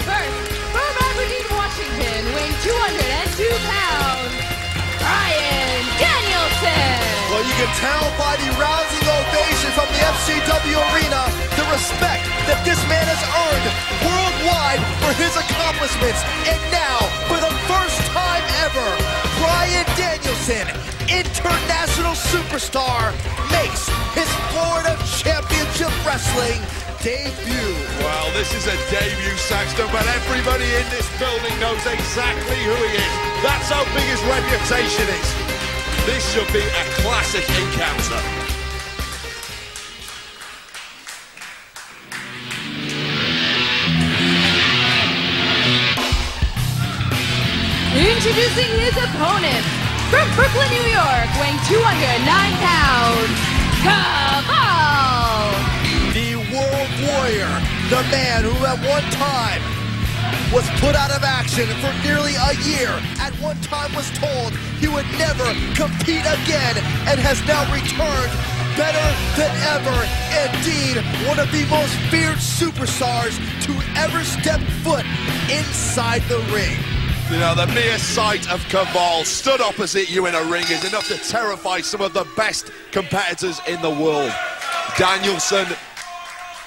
First, from Aberdeen, Washington, weighing 202 pounds, Bryan Danielson. Well, you can tell by the rousing ovation from the FCW arena the respect that this man has earned worldwide for his accomplishments. And now, for the first time ever, Bryan Danielson, international superstar, makes his Florida Championship Wrestling debut. Well, this is a debut, Saxton, but everybody in this building knows exactly who he is. That's how big his reputation is. This should be a classic encounter. Introducing his opponent, from Brooklyn, New York, weighing 209 pounds, Kaval. The World Warrior, the man who at one time was put out of action for nearly a year, at one time was told he would never compete again, and has now returned better than ever. Indeed, one of the most feared superstars to ever step foot inside the ring. You know, the mere sight of Kaval stood opposite you in a ring is enough to terrify some of the best competitors in the world. Danielson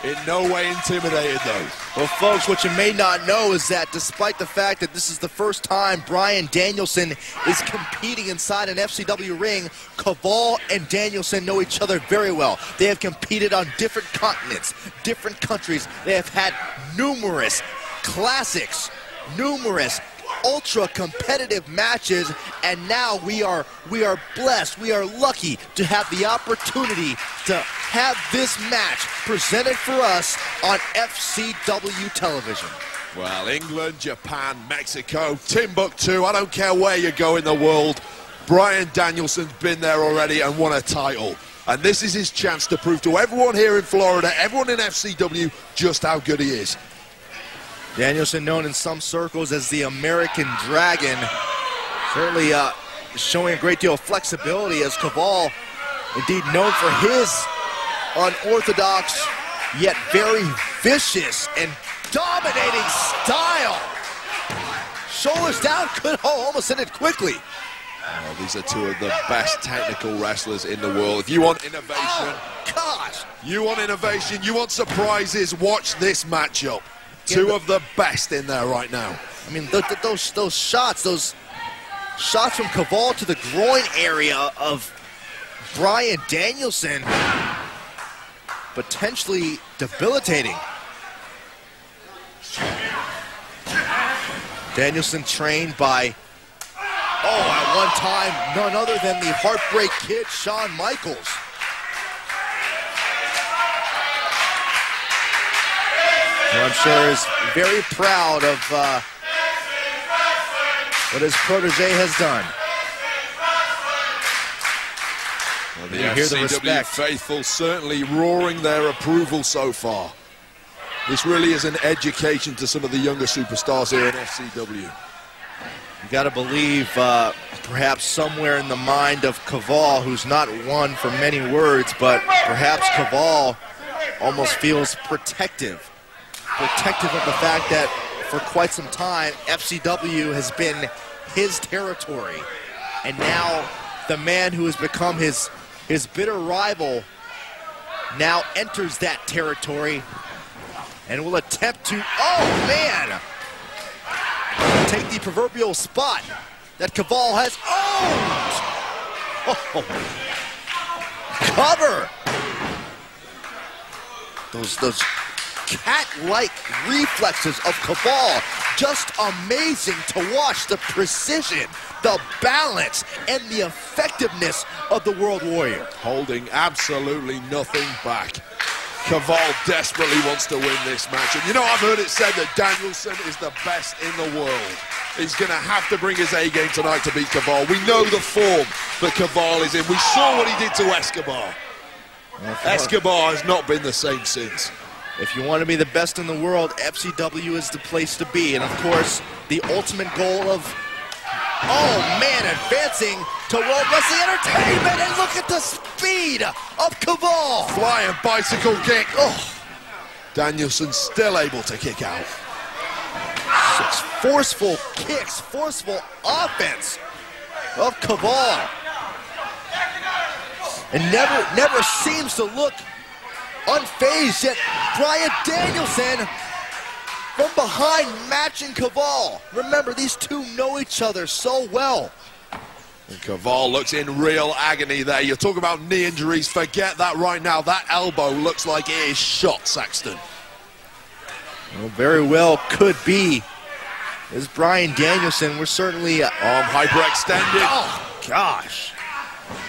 in no way intimidated, though. Well, folks, what you may not know is that despite the fact that this is the first time Bryan Danielson is competing inside an FCW ring, Kaval and Danielson know each other very well. They have competed on different continents, different countries. They have had numerous classics, numerous ultra-competitive matches, and now we are blessed, we are lucky to have the opportunity to have this match presented for us on FCW television. Well, England, Japan, Mexico, Timbuktu, I don't care where you go in the world, Bryan Danielson's been there already and won a title. And this is his chance to prove to everyone here in Florida, everyone in FCW, just how good he is. Danielson, known in some circles as the American Dragon, certainly showing a great deal of flexibility, as Kaval, indeed known for his unorthodox yet very vicious and dominating style. Shoulders down, could almost end it quickly. Oh, these are two of the best technical wrestlers in the world. If you want innovation, you want innovation, you want surprises, watch this matchup. Two of the best in there right now. I mean, those shots from Kaval to the groin area of Bryan Danielson, potentially debilitating. Danielson trained by, at one time, none other than the Heartbreak Kid, Shawn Michaels. I'm sure is very proud of what his protege has done. Well, the FCW faithful certainly roaring their approval so far. This really is an education to some of the younger superstars here in FCW. You got to believe perhaps somewhere in the mind of Kaval, who's not one for many words, but perhaps Kaval almost feels protective of the fact that for quite some time FCW has been his territory, and now the man who has become his bitter rival now enters that territory and will attempt to take the proverbial spot that Kaval has owned. Cover. Those cat-like reflexes of Kaval, just amazing to watch. The precision, the balance, and the effectiveness of the World Warrior. Holding absolutely nothing back. Kaval desperately wants to win this match. And you know, I've heard it said that Danielson is the best in the world. He's going to have to bring his A-game tonight to beat Kaval. We know the form that Kaval is in. We saw what he did to Escobar. Escobar has not been the same since. If you want to be the best in the world, FCW is the place to be. And of course, the ultimate goal of, advancing to World Wrestling Entertainment. And look at the speed of Kaval. Flying bicycle kick. Danielson still able to kick out. Forceful kicks, forceful offense of Kaval. And never seems to look unfazed, yet Bryan Danielson from behind matching Kaval. Remember, these two know each other so well. And Kaval looks in real agony there. You talk about knee injuries, forget that right now. That elbow looks like it is shot, Saxton. Well, very well could be. As Bryan Danielson, we're certainly... arm hyperextended. Oh, gosh.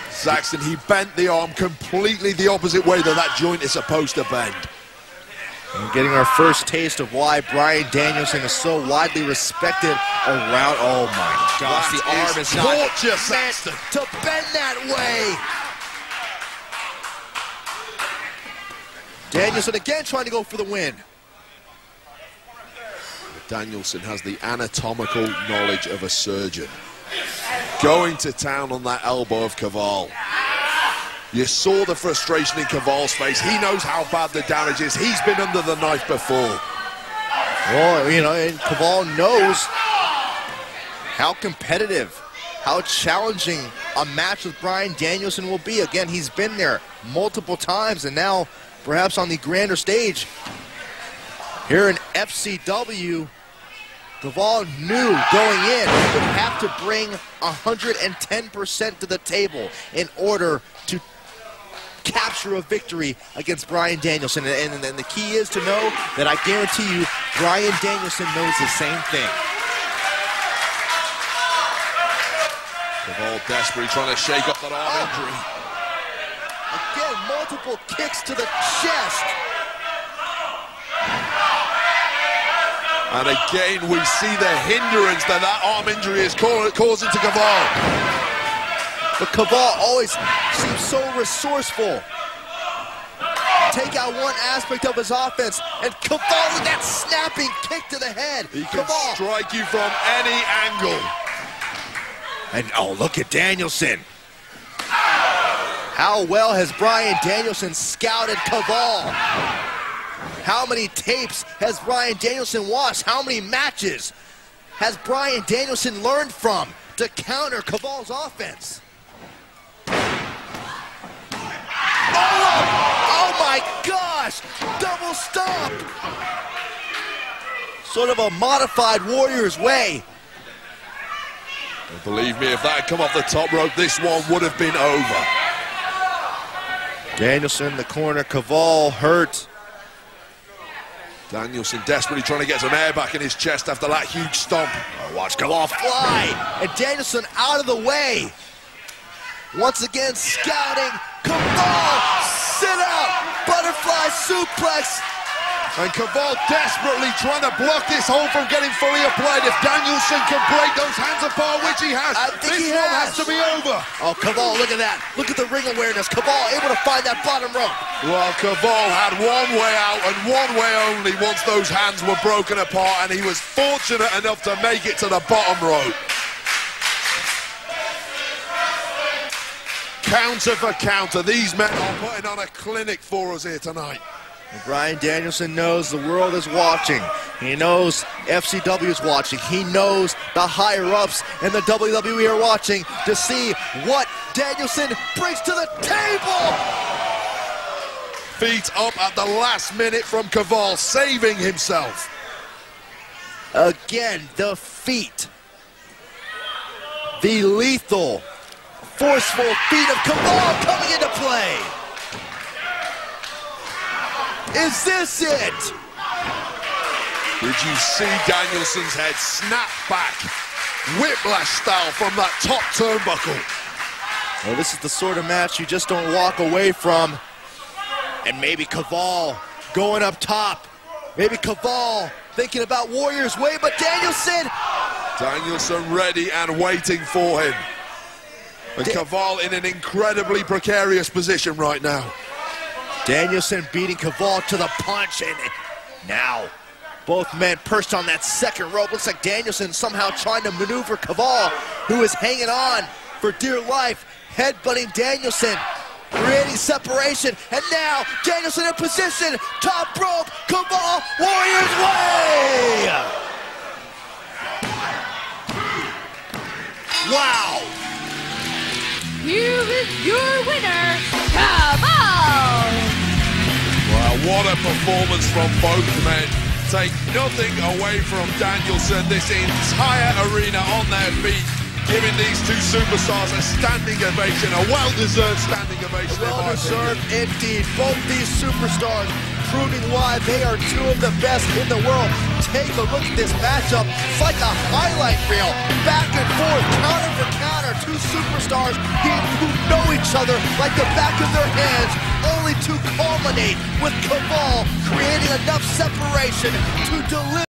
Saxton, he bent the arm completely the opposite way that joint is supposed to bend. We're getting our first taste of why Bryan Danielson is so widely respected around. Oh my gosh, the arm is not meant to bend that way. Danielson again trying to go for the win. Danielson has the anatomical knowledge of a surgeon. Going to town on that elbow of Kaval. You saw the frustration in Kaval's face. He knows how bad the damage is. He's been under the knife before. Well, you know, and Kaval knows how competitive, how challenging a match with Bryan Danielson will be. Again, he's been there multiple times, and now perhaps on the grander stage here in FCW, Kaval knew going in he would have to bring 110% to the table in order to capture a victory against Bryan Danielson. And the key is to know that I guarantee you Bryan Danielson knows the same thing. Kaval desperately trying to shake up that arm injury. Again, multiple kicks to the chest. And again, we see the hindrance that arm injury is causing to Kaval. But Kaval always seems so resourceful. Take out one aspect of his offense, and Kaval with that snapping kick to the head. He can strike you from any angle. And oh, look at Danielson. How well has Bryan Danielson scouted Kaval? How many tapes has Bryan Danielson watched? How many matches has Bryan Danielson learned from to counter Kaval's offense? Oh my gosh! Double stomp! Sort of a modified Warriors way. And believe me, if that had come off the top rope, this one would have been over. Danielson in the corner, Kaval hurt. Danielson desperately trying to get some air back in his chest after that huge stomp. Oh, watch Kaval fly, and Danielson out of the way. Once again, scouting. Kaval, sit out, butterfly suplex. And Kaval desperately trying to block this hold from getting fully applied. If Danielson can break those hands apart, which he has, this one has to be over. Oh, Kaval, look at that. Look at the ring awareness. Kaval able to find that bottom rope. Well, Kaval had one way out and one way only once those hands were broken apart, and he was fortunate enough to make it to the bottom rope. Counter for counter. These men are putting on a clinic for us here tonight. Bryan Danielson knows the world is watching. He knows FCW is watching. He knows the higher-ups in the WWE are watching to see what Danielson brings to the table. Feet up at the last minute from Kaval, saving himself. Again, the feet. The lethal, forceful feet of Kaval coming into play. Is this it? Did you see Danielson's head snap back, whiplash style from that top turnbuckle? Well, this is the sort of match you just don't walk away from. And maybe Kaval going up top. Maybe Kaval thinking about Warriors way, but Danielson ready and waiting for him. And Kaval in an incredibly precarious position right now. Danielson beating Kaval to the punch, and now both men perched on that second rope. Looks like Danielson somehow trying to maneuver Kaval, who is hanging on for dear life, headbutting Danielson, creating separation, and now Danielson in position, top rope, Kaval, Warriors way! performance from both men. Take nothing away from Danielson. This entire arena on their feet, giving these two superstars a standing ovation, a well-deserved standing ovation. Well-deserved indeed. Both these superstars proving why they are two of the best in the world. Take a look at this matchup. It's like a highlight reel. Back and forth, counter for counter. Two superstars who know each other like the back of their hands, only to culminate with Kaval creating enough separation to deliver.